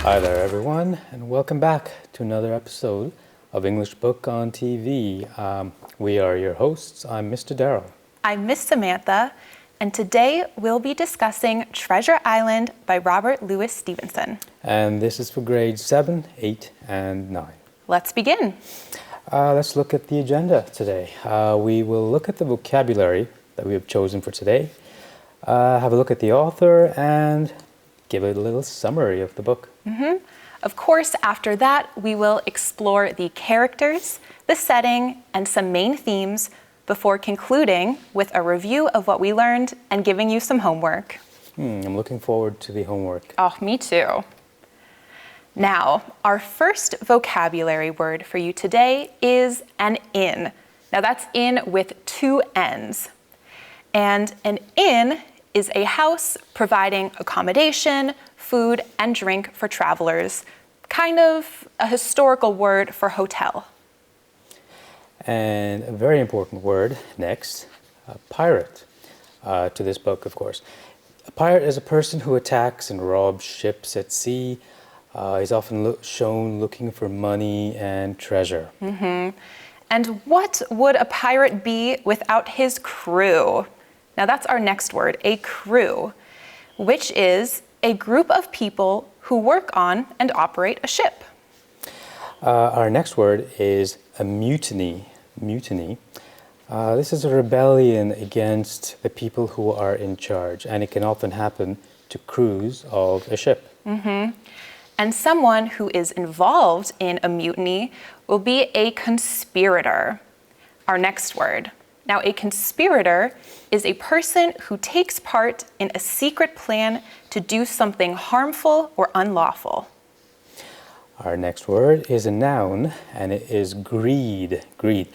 Hi there, everyone, and welcome back to another episode of English Book on TV. We are your hosts. I'm Mr. Darryl. I'm Miss Samantha, and today we'll be discussing Treasure Island by Robert Louis Stevenson. And this is for grades 7, 8, and 9. Let's begin. Let's look at the agenda today. We will look at the vocabulary that we have chosen for today, have a look at the author, and give a little summary of the book. Of course, after that, we will explore the characters, the setting, and some main themes before concluding with a review of what we learned and giving you some homework. I'm looking forward to the homework. Oh, me too. Now, our first vocabulary word for you today is an inn. Now, that's inn with 2 N's. And an inn is a house providing accommodation, food, and drink for travelers. Kind of a historical word for hotel. And a very important word next, pirate, to this book, of course. A pirate is a person who attacks and robs ships at sea. He's often shown looking for money and treasure. And what would a pirate be without his crew? Now that's our next word, a crew, which is a group of people who work on and operate a ship. Our next word is a mutiny. Mutiny. This is a rebellion against the people who are in charge, and it can often happen to crews of a ship. And someone who is involved in a mutiny will be a conspirator. Our next word. Now, a conspirator is a person who takes part in a secret plan to do something harmful or unlawful. Our next word is a noun, and it is greed. Greed.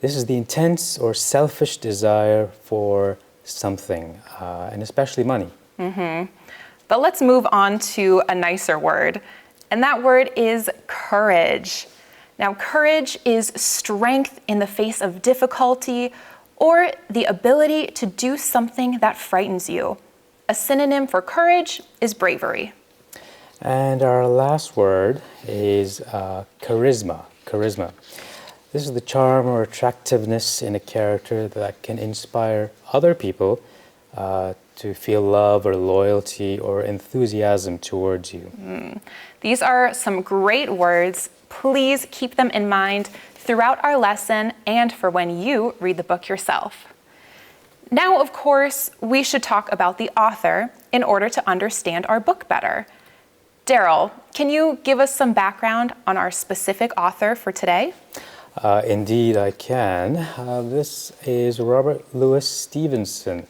This is the intense or selfish desire for something, and especially money. But let's move on to a nicer word, and that word is courage. Now, courage is strength in the face of difficulty or the ability to do something that frightens you. A synonym for courage is bravery. And our last word is charisma. Charisma. This is the charm or attractiveness in a character that can inspire other people to feel love or loyalty or enthusiasm towards you. These are some great words. Please keep them in mind throughout our lesson and for when you read the book yourself. Now, of course, we should talk about the author in order to understand our book better. Daryl, can you give us some background on our specific author for today? Indeed, I can. This is Robert Louis Stevenson,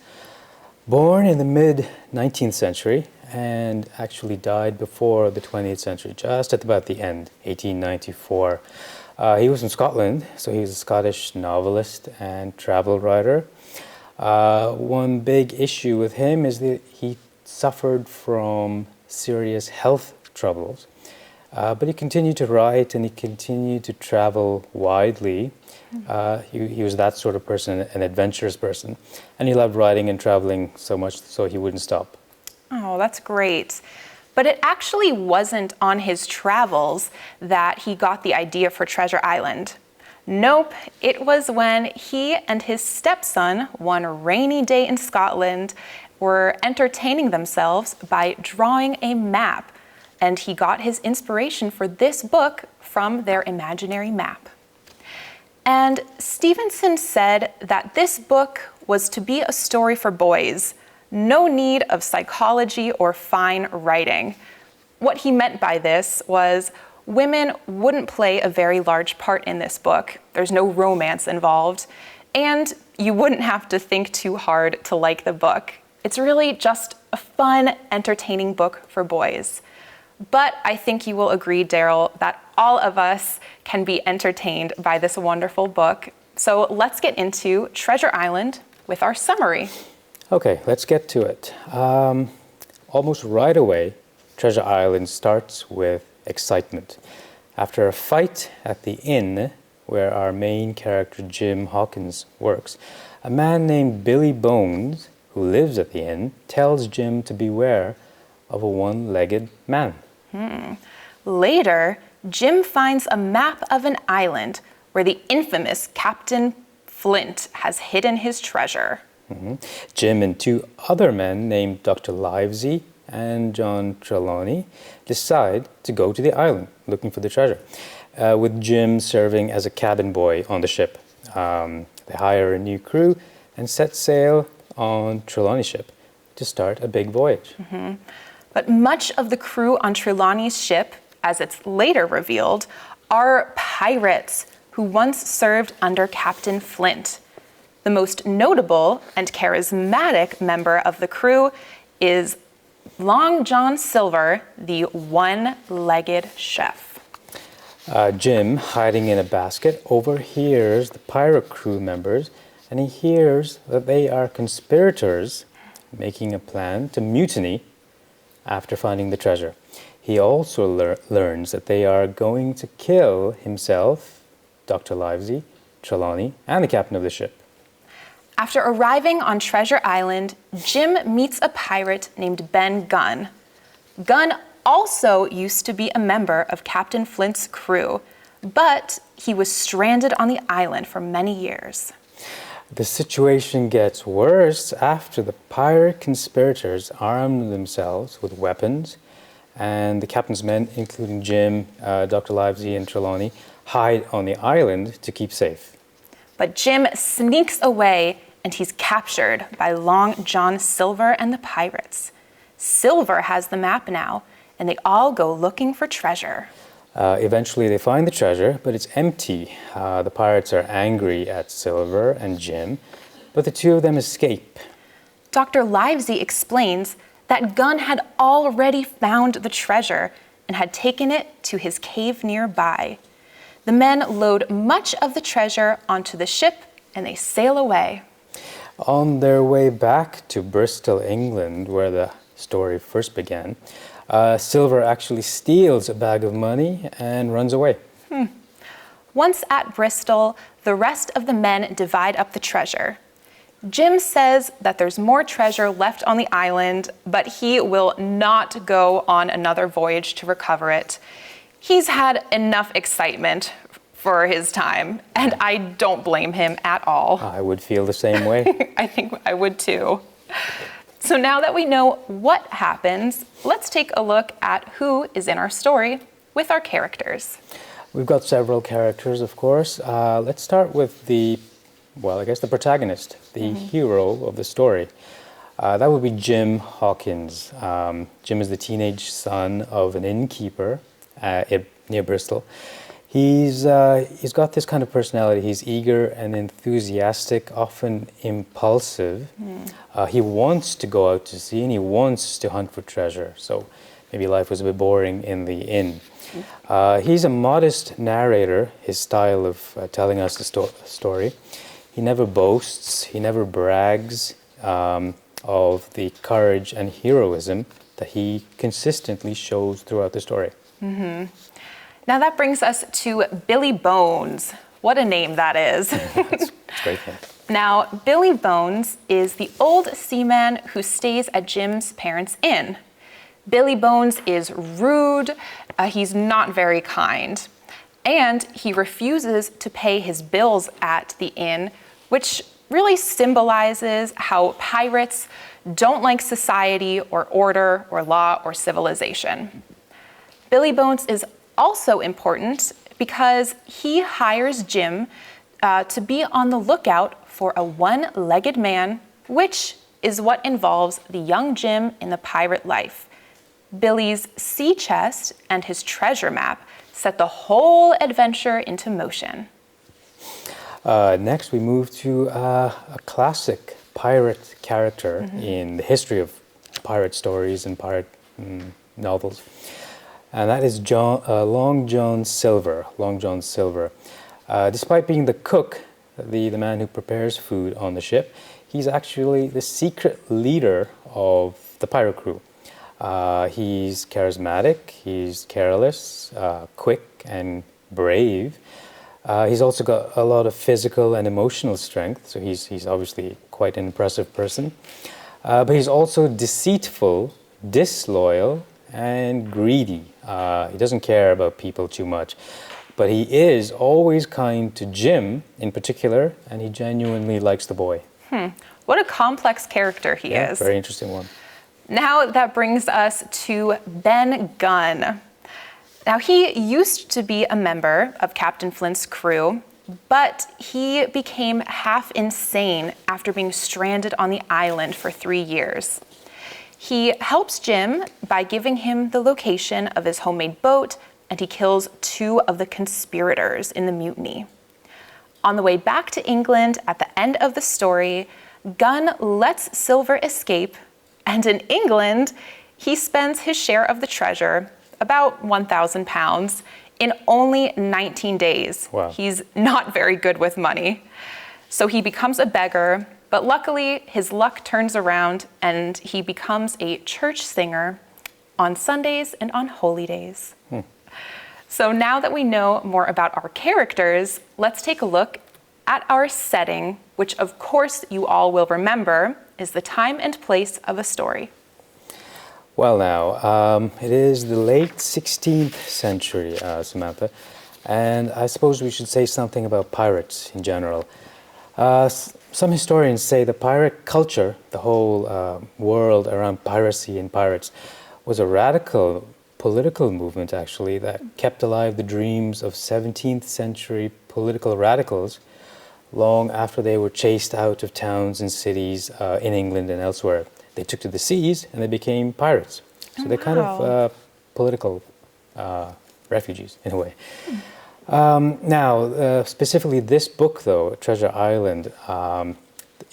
born in the mid-19th century and actually died before the 20th century, just at about the end, 1894. He was from Scotland, so he's a Scottish novelist and travel writer. One big issue with him is that he suffered from serious health troubles, but he continued to write and he continued to travel widely. He was that sort of person, an adventurous person, and he loved writing and traveling so much so he wouldn't stop. Oh, that's great. But it actually wasn't on his travels that he got the idea for Treasure Island. Nope, it was when he and his stepson, one rainy day in Scotland, were entertaining themselves by drawing a map. And he got his inspiration for this book from their imaginary map. And Stevenson said that this book was to be a story for boys. No need of psychology or fine writing. What he meant by this was women wouldn't play a very large part in this book. There's no romance involved. And you wouldn't have to think too hard to like the book. It's really just a fun, entertaining book for boys. But I think you will agree, Daryl, that all of us can be entertained by this wonderful book. So let's get into Treasure Island with our summary. Okay, let's get to it. Almost right away, Treasure Island starts with excitement. After a fight at the inn where our main character Jim Hawkins works, a man named Billy Bones, who lives at the inn, tells Jim to beware of a one-legged man. Later, Jim finds a map of an island where the infamous Captain Flint has hidden his treasure. Jim and two other men named Dr. Livesey and John Trelawney decide to go to the island looking for the treasure, with Jim serving as a cabin boy on the ship. They hire a new crew and set sail on Trelawney's ship to start a big voyage. But much of the crew on Trelawney's ship, as it's later revealed, are pirates who once served under Captain Flint. The most notable and charismatic member of the crew is Long John Silver, the one-legged chef. Jim, hiding in a basket, overhears the pirate crew members, and he hears that they are conspirators making a plan to mutiny after finding the treasure. He also learns that they are going to kill himself, Dr. Livesey, Trelawney, and the captain of the ship. After arriving on Treasure Island, Jim meets a pirate named Ben Gunn. Gunn also used to be a member of Captain Flint's crew, but he was stranded on the island for many years. The situation gets worse after the pirate conspirators arm themselves with weapons, and the captain's men, including Jim, Dr. Livesey, and Trelawney, hide on the island to keep safe. But Jim sneaks away, and he's captured by Long John Silver and the pirates. Silver has the map now, and they all go looking for treasure. Eventually they find the treasure, but it's empty. The pirates are angry at Silver and Jim, but the two of them escape. Dr. Livesey explains that Gunn had already found the treasure and had taken it to his cave nearby. The men load much of the treasure onto the ship and they sail away. On their way back to Bristol, England, where the story first began, Silver actually steals a bag of money and runs away. Once at Bristol, the rest of the men divide up the treasure. Jim says that there's more treasure left on the island, but he will not go on another voyage to recover it. He's had enough excitement for his time, and I don't blame him at all. I would feel the same way. I think I would too. So now that we know what happens, let's take a look at who is in our story with our characters. We've got several characters, of course. Let's start with the protagonist, the hero of the story. That would be Jim Hawkins. Jim is the teenage son of an innkeeper near Bristol. He's got this kind of personality. He's eager and enthusiastic, often impulsive. He wants to go out to sea and he wants to hunt for treasure. So maybe life was a bit boring in the inn. He's a modest narrator, his style of telling us the story. He never boasts, he never brags of the courage and heroism that he consistently shows throughout the story. Now that brings us to Billy Bones. What a name that is. That's great name. Now, Billy Bones is the old seaman who stays at Jim's parents' inn. Billy Bones is rude, he's not very kind, and he refuses to pay his bills at the inn, which really symbolizes how pirates don't like society or order or law or civilization. Billy Bones is also important because he hires Jim to be on the lookout for a one-legged man, which is what involves the young Jim in the pirate life. Billy's sea chest and his treasure map set the whole adventure into motion. Next, we move to a classic pirate character in the history of pirate stories and pirate novels. And that is Long John Silver. Long John Silver. Despite being the cook, the man who prepares food on the ship, he's actually the secret leader of the pirate crew. He's charismatic, he's careless, quick and brave. He's also got a lot of physical and emotional strength, so he's obviously quite an impressive person. But he's also deceitful, disloyal, and greedy. He doesn't care about people too much. But he is always kind to Jim in particular, and he genuinely likes the boy. What a complex character he is. Very interesting one. Now that brings us to Ben Gunn. Now he used to be a member of Captain Flint's crew, but he became half insane after being stranded on the island for 3 years. He helps Jim by giving him the location of his homemade boat, and he kills 2 of the conspirators in the mutiny. On the way back to England at the end of the story, Gunn lets Silver escape, and in England, he spends his share of the treasure, about £1,000, in only 19 days. Wow. He's not very good with money. So he becomes a beggar, but luckily his luck turns around and he becomes a church singer on Sundays and on holy days. So now that we know more about our characters, let's take a look at our setting, which of course you all will remember is the time and place of a story. Well now, it is the late 16th century, Samantha, and I suppose we should say something about pirates in general. Some historians say the pirate culture, the whole world around piracy and pirates, was a radical political movement, actually, that kept alive the dreams of 17th century political radicals long after they were chased out of towns and cities in England and elsewhere. They took to the seas and they became pirates. So they're kind of political refugees, in a way. Now, specifically this book, though, Treasure Island,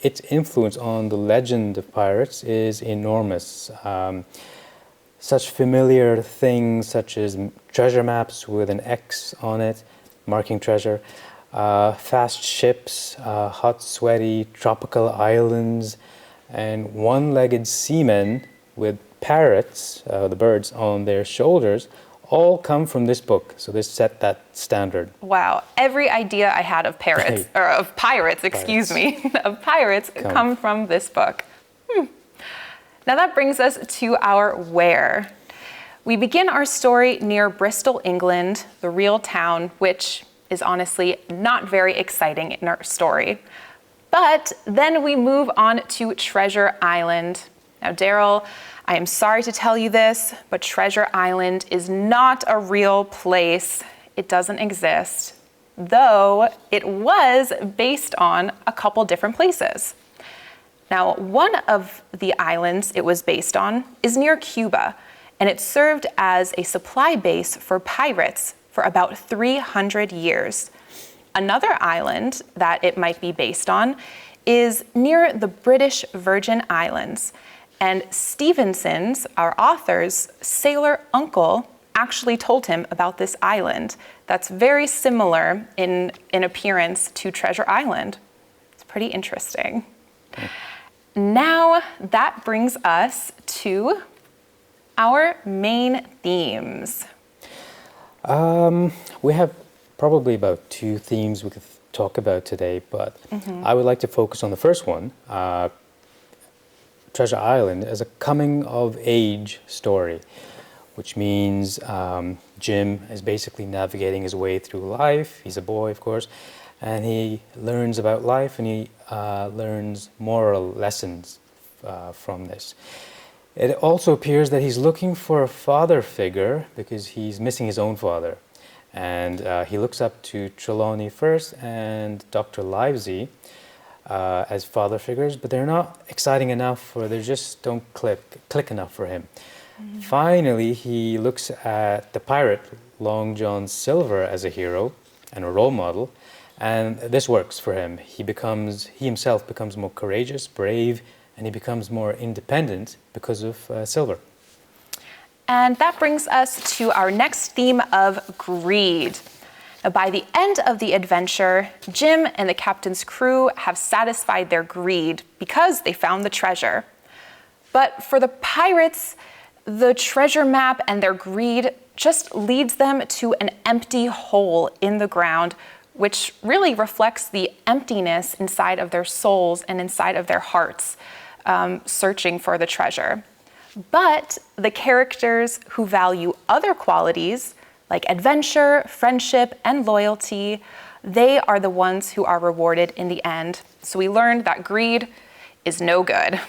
its influence on the legend of pirates is enormous. Such familiar things such as treasure maps with an X on it, marking treasure, fast ships, hot, sweaty, tropical islands, and one-legged seamen with parrots, the birds, on their shoulders, all come from this book. So this set that standard. Wow, every idea I had of parrots, or of pirates, excuse me, of pirates come from this book. Now that brings us to our where. We begin our story near Bristol, England, the real town, which is honestly not very exciting in our story. But then we move on to Treasure Island. Now, Daryl, I am sorry to tell you this, but Treasure Island is not a real place. It doesn't exist, though it was based on a couple different places. Now, one of the islands it was based on is near Cuba, and it served as a supply base for pirates for about 300 years. Another island that it might be based on is near the British Virgin Islands, and Stevenson's, our author's, sailor uncle actually told him about this island that's very similar in appearance to Treasure Island. It's pretty interesting. Now that brings us to our main themes. We have probably about 2 themes we could talk about today, but I would like to focus on the first one, Treasure Island, as a coming-of-age story, which means Jim is basically navigating his way through life. He's a boy, of course, and he learns about life and he learns moral lessons from this. It also appears that he's looking for a father figure because he's missing his own father. And he looks up to Trelawney first and Dr. Livesey as father figures, but they're not exciting enough, or they just don't click enough for him. Finally, he looks at the pirate Long John Silver as a hero and a role model, and this works for him. He himself becomes more courageous, brave, and he becomes more independent because of Silver. And that brings us to our next theme of greed. Now, by the end of the adventure, Jim and the captain's crew have satisfied their greed because they found the treasure. But for the pirates, the treasure map and their greed just leads them to an empty hole in the ground, which really reflects the emptiness inside of their souls and inside of their hearts, searching for the treasure. But the characters who value other qualities, like adventure, friendship, and loyalty, they are the ones who are rewarded in the end. So we learned that greed is no good.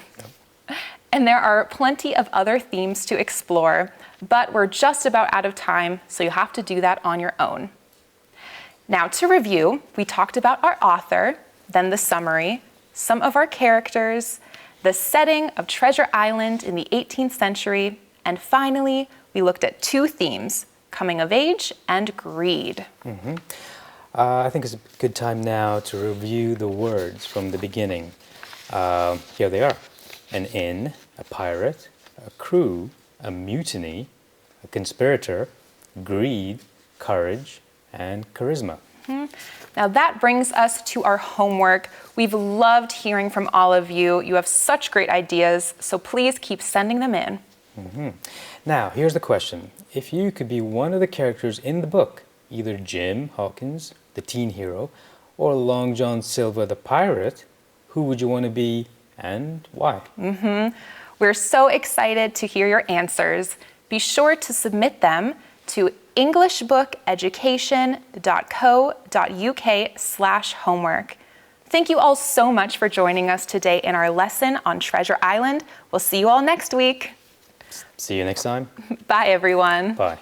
And there are plenty of other themes to explore, but we're just about out of time, so you have to do that on your own. Now, to review, we talked about our author, then the summary, some of our characters, the setting of Treasure Island in the 18th century, and finally, we looked at two themes, coming of age and greed. I think it's a good time now to review the words from the beginning. Here they are. An inn, a pirate, a crew, a mutiny, a conspirator, greed, courage, and charisma. Now that brings us to our homework. We've loved hearing from all of you. You have such great ideas, so please keep sending them in. Now, here's the question. If you could be one of the characters in the book, either Jim Hawkins, the teen hero, or Long John Silver, the pirate, who would you want to be and why? We're so excited to hear your answers. Be sure to submit them to englishbookeducation.co.uk/homework. Thank you all so much for joining us today in our lesson on Treasure Island. We'll see you all next week. See you next time. Bye, everyone. Bye.